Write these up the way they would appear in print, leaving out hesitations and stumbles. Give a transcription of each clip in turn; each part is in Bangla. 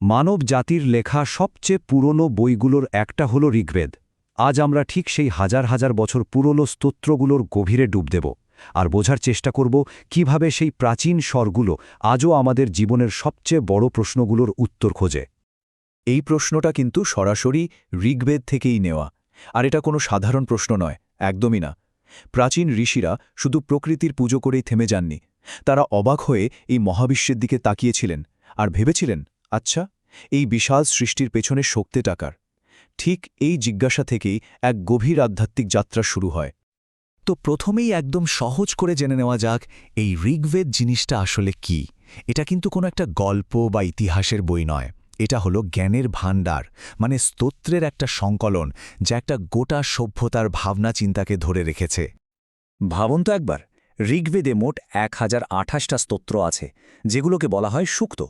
মানব জাতির লেখা সবচেয়ে পুরনো বইগুলোর একটা হল ঋগ্বেদ। আজ আমরা ঠিক সেই হাজার হাজার বছর পুরনো স্তোত্রগুলোর গভীরে ডুব দেব আর বোঝার চেষ্টা করব কিভাবে সেই প্রাচীন স্বরগুলো আজও আমাদের জীবনের সবচেয়ে বড় প্রশ্নগুলোর উত্তর খোঁজে। এই প্রশ্নটা কিন্তু সরাসরি ঋগ্বেদ থেকেই নেওয়া, আর এটা কোনো সাধারণ প্রশ্ন নয়, একদমই না। প্রাচীন ঋষিরা শুধু প্রকৃতির পুজো করেই থেমে যাননি, তারা অবাক হয়ে এই মহাবিশ্বের দিকে তাকিয়েছিলেন আর ভেবেছিলেন, আচ্ছা, এই বিশাল সৃষ্টির পেছনে শক্তি টাকার। ঠিক এই জিজ্ঞাসা থেকেই এক গভীর আধ্যাত্মিক যাত্রা শুরু হয়। তো প্রথমেই একদম সহজ করে জেনে নেওয়া যাক, এই ঋগ্বেদ জিনিসটা আসলে কি। এটা কিন্তু কোনো একটা গল্প বা ইতিহাসের বই নয়, এটা হলো জ্ঞানের ভাণ্ডার, মানে স্তোত্রের একটা সংকলন, যা একটা গোটা সভ্যতার ভাবনা চিন্তাকে ধরে রেখেছে। ভাবুন তো একবার, ঋগ্বেদে মোট 1028টা স্তোত্র আছে, যেগুলোকে বলা হয় সূক্ত।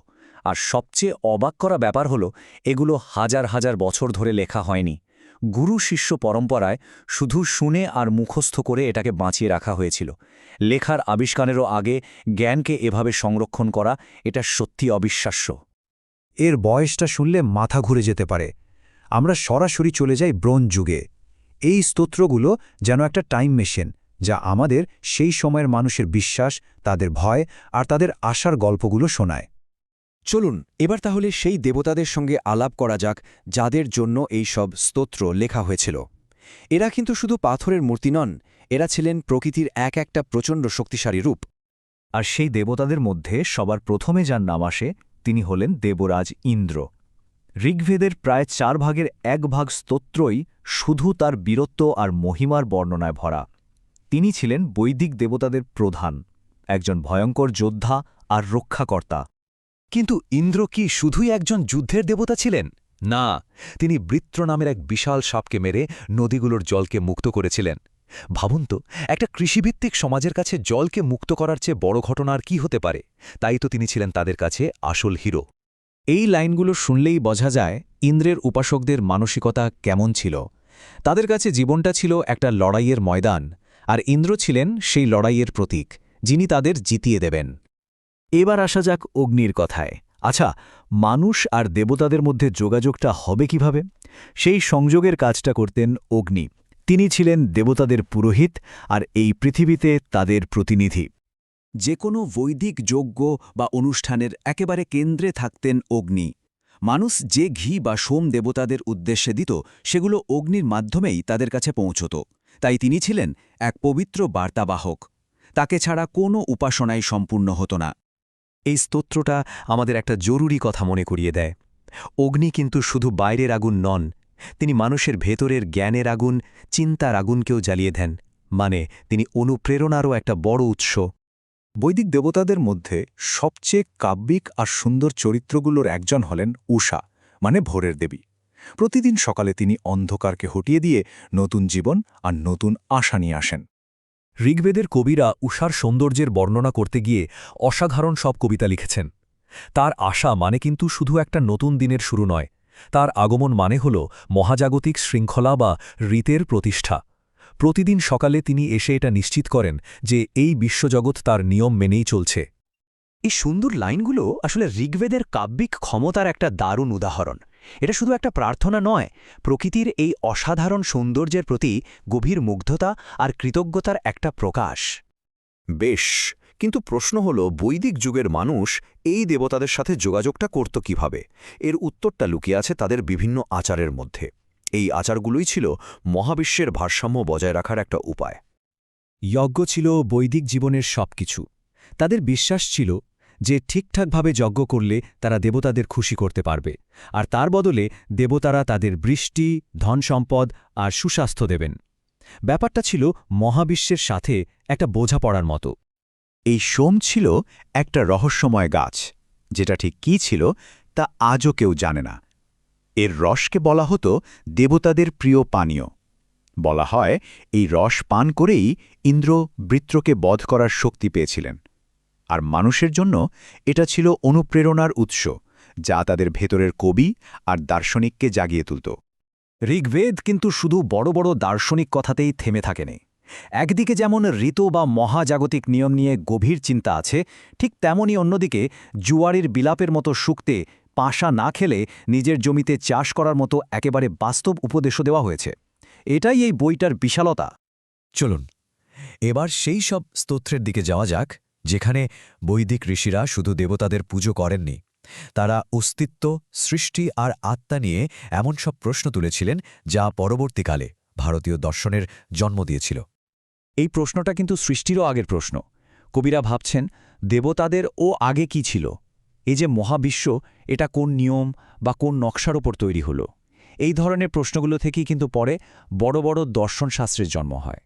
আর সবচেয়ে অবাক করা ব্যাপার হলো, এগুলো হাজার হাজার বছর ধরে লেখা হয়নি। গুরু শিষ্য পরম্পরায় শুধু শুনে আর মুখস্থ করে এটাকে বাঁচিয়ে রাখা হয়েছিল। লেখার আবিষ্কারেরও আগে জ্ঞানকে এভাবে সংরক্ষণ করা, এটা সত্যি অবিশ্বাস্য। এর বয়সটা শুনলে মাথা ঘুরে যেতে পারে। আমরা সরাসরি চলে যাই ব্রোঞ্জ যুগে। এই স্তোত্রগুলো যেন একটা টাইম মেশিন, যা আমাদের সেই সময়ের মানুষের বিশ্বাস, তাদের ভয় আর তাদের আশার গল্পগুলো শোনায়। চলুন এবার তাহলে সেই দেবতাদের সঙ্গে আলাপ করা যাক, যাদের জন্য এই সব স্তোত্র লেখা হয়েছিল। এরা কিন্তু শুধু পাথরের মূর্তি নন, এরা ছিলেন প্রকৃতির এক একটা প্রচণ্ড শক্তিশালী রূপ। আর সেই দেবতাদের মধ্যে সবার প্রথমে যার নাম আসে, তিনি হলেন দেবরাজ ইন্দ্র। ঋগ্বেদের প্রায় 4 ভাগের 1 ভাগ স্তোত্রই শুধু তার বীরত্ব আর মহিমার বর্ণনায় ভরা। তিনি ছিলেন বৈদিক দেবতাদের প্রধান, একজন ভয়ঙ্কর যোদ্ধা আর রক্ষাকর্তা। কিন্তু ইন্দ্র কি শুধুই একজন যুদ্ধের দেবতা ছিলেন? না, তিনি বৃত্র নামের এক বিশাল সাপকে মেরে নদীগুলোর জলকে মুক্ত করেছিলেন। ভাবুন তো, একটা কৃষিভিত্তিক সমাজের কাছে জলকে মুক্ত করার চেয়ে বড় ঘটনা আর কি হতে পারে? তাই তো তিনি ছিলেন তাদের কাছে আসল হিরো। এই লাইনগুলো শুনলেই বোঝা যায় ইন্দ্রের উপাসকদের মানসিকতা কেমন ছিল। তাদের কাছে জীবনটা ছিল একটা লড়াইয়ের ময়দান, আর ইন্দ্র ছিলেন সেই লড়াইয়ের প্রতীক, যিনি তাদের জিতিয়ে দেবেন। এবার আসা যাক অগ্নির কথায়। আচ্ছা, মানুষ আর দেবতাদের মধ্যে যোগাযোগটা হবে কিভাবে? সেই সংযোগের কাজটা করতেন অগ্নি। তিনি ছিলেন দেবতাদের পুরোহিত আর এই পৃথিবীতে তাদের প্রতিনিধি। যে কোনো বৈদিক যজ্ঞ বা অনুষ্ঠানের একেবারে কেন্দ্রে থাকতেন অগ্নি। মানুষ যে ঘি বা সোম দেবতাদের উদ্দেশ্যে দিত, সেগুলো অগ্নির মাধ্যমেই তাদের কাছে পৌঁছত। তাই তিনি ছিলেন এক পবিত্র বার্তাবাহক। তাকে ছাড়া কোনো উপাসনাই সম্পূর্ণ হতো না। এই স্তোত্রটা আমাদের একটা জরুরি কথা মনে করিয়ে দেয়। অগ্নি কিন্তু শুধু বাইরের আগুন নন, তিনি মানুষের ভেতরের জ্ঞানের আগুন, চিন্তার আগুনকেও জ্বালিয়ে দেন। মানে তিনি অনুপ্রেরণারও একটা বড় উৎস। বৈদিক দেবতাদের মধ্যে সবচেয়ে কাব্যিক আর সুন্দর চরিত্রগুলোর একজন হলেন উষা, মানে ভোরের দেবী। প্রতিদিন সকালে তিনি অন্ধকারকে হটিয়ে দিয়ে নতুন জীবন আর নতুন আশা নিয়ে আসেন। ঋগ্বেদের কবিরা উষার সৌন্দর্যের বর্ণনা করতে গিয়ে অসাধারণ সব কবিতা লিখেছেন। তার আশা মানে কিন্তু শুধু একটা নতুন দিনের শুরু নয়, তার আগমন মানে হল মহাজাগতিক শৃঙ্খলা বা ঋতের প্রতিষ্ঠা। প্রতিদিন সকালে তিনি এসে এটা নিশ্চিত করেন যে এই বিশ্বজগৎ তার নিয়ম মেনেই চলছে। এই সুন্দর লাইনগুলো আসলে ঋগ্বেদের কাব্যিক ক্ষমতার একটা দারুণ উদাহরণ। এটা শুধু একটা প্রার্থনা নয়, প্রকৃতির এই অসাধারণ সৌন্দর্যের প্রতি গভীর মুগ্ধতা আর কৃতজ্ঞতার একটা প্রকাশ। বেশ, কিন্তু প্রশ্ন হল, বৈদিক যুগের মানুষ এই দেবতাদের সাথে যোগাযোগটা করত কিভাবে? এর উত্তরটা লুকিয়ে আছে তাদের বিভিন্ন আচারের মধ্যে। এই আচারগুলোই ছিল মহাবিশ্বের ভারসাম্য বজায় রাখার একটা উপায়। যজ্ঞ ছিল বৈদিক জীবনের সবকিছু। তাদের বিশ্বাস ছিল যে ঠিকঠাকভাবে যজ্ঞ করলে তারা দেবতাদের খুশি করতে পারবে, আর তার বদলে দেবতারা তাদের বৃষ্টি, ধনসম্পদ আর সুস্বাস্থ্য দেবেন। ব্যাপারটা ছিল মহাবিশ্বের সাথে একটা বোঝাপড়ার মতো। এই সোম ছিল একটা রহস্যময় গাছ, যেটা ঠিক কী ছিল তা আজও কেউ জানে না। এর রসকে বলা হতো দেবতাদের প্রিয় পানীয়। বলা হয় এই রস পান করেই ইন্দ্র বৃত্রকে বধ করার শক্তি পেয়েছিলেন। আর মানুষের জন্য এটা ছিল অনুপ্রেরণার উৎস, যা তাদের ভেতরের কবি আর দার্শনিককে জাগিয়ে তুলত। ঋগ্বেদ কিন্তু শুধু বড় বড় দার্শনিক কথাতেই থেমে থাকেনি। একদিকে যেমন ঋতু বা মহাজাগতিক নিয়ম নিয়ে গভীর চিন্তা আছে, ঠিক তেমনই অন্যদিকে জুয়ারির বিলাপের মতো সূক্তে পাশা না খেলে নিজের জমিতে চাষ করার মতো একেবারে বাস্তব উপদেশও দেওয়া হয়েছে। এটাই এই বইটার বিশালতা। চলুন এবার সেই সব স্তোত্রের দিকে যাওয়া যাক যেখানে বৈদিক ঋষিরা শুধু দেবতাদের পুজো করেননি, তারা অস্তিত্ব, সৃষ্টি আর আত্মা নিয়ে এমন সব প্রশ্ন তুলেছিলেন যা পরবর্তীকালে ভারতীয় দর্শনের জন্ম দিয়েছিল। এই প্রশ্নটা কিন্তু সৃষ্টিরও আগের প্রশ্ন। কবিরা ভাবছেন দেবতাদের আগে কি ছিল, এই যে মহাবিশ্ব, এটা কোন নিয়ম বা কোন নকশার ওপর তৈরি হলো। এই ধরনের প্রশ্নগুলো থেকেই কিন্তু পরে বড় বড় দর্শনশাস্ত্রের জন্ম হয়।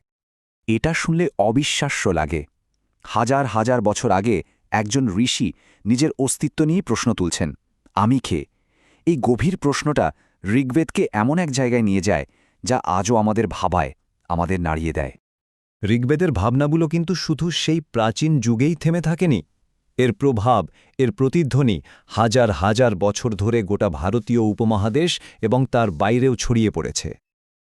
এটা শুনলে অবিশ্বাস্য লাগে। হাজার হাজার বছর আগে একজন ঋষি নিজের অস্তিত্ব নিয়েই প্রশ্ন তুলছেন, আমি কে? এই গভীর প্রশ্নটা ঋগ্বেদকে এমন এক জায়গায় নিয়ে যায় যা আজও আমাদের ভাবায়, আমাদের নাড়িয়ে দেয়। ঋগ্বেদের ভাবনাগুলো কিন্তু শুধু সেই প্রাচীন যুগেই থেমে থাকেনি। এর প্রভাব, এর প্রতিধ্বনি হাজার হাজার বছর ধরে গোটা ভারতীয় উপমহাদেশ এবং তার বাইরেও ছড়িয়ে পড়েছে।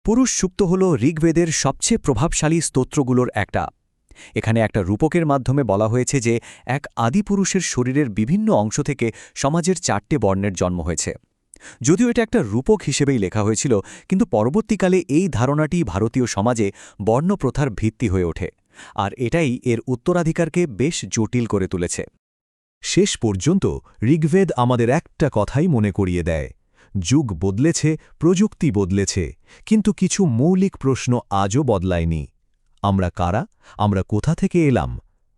পুরুষ সূক্ত হল ঋগ্বেদের সবচেয়ে প্রভাবশালী স্তোত্রগুলোর একটা। এখানে একটা রূপকের মাধ্যমে বলা হয়েছে যে এক আদিপুরুষের শরীরের বিভিন্ন অংশ থেকে সমাজের 4টে বর্ণের জন্ম হয়েছে। যদিও এটা একটা রূপক হিসেবেই লেখা হয়েছিল, কিন্তু পরবর্তীকালে এই ধারণাটি ভারতীয় সমাজে বর্ণপ্রথার ভিত্তি হয়ে ওঠে, আর এটাই এর উত্তরাধিকারকে বেশ জটিল করে তুলেছে। শেষ পর্যন্ত ঋগ্বেদ আমাদের একটা কথাই মনে করিয়ে দেয়, যুগ বদলেছে, প্রযুক্তি বদলেছে, কিন্তু কিছু মৌলিক প্রশ্ন আজও বদলায়নি। আমরা কারা? আমরা কোথা থেকে এলাম?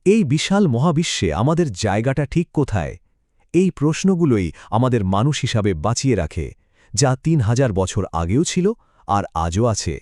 এই বিশাল মহাবিশ্বে আমাদের জায়গাটা ঠিক কোথায়? এই প্রশ্নগুলোই আমাদের মানুষ হিসাবে বাঁচিয়ে রাখে, যা 3000 বছর আগেও ছিল আর আজও আছে।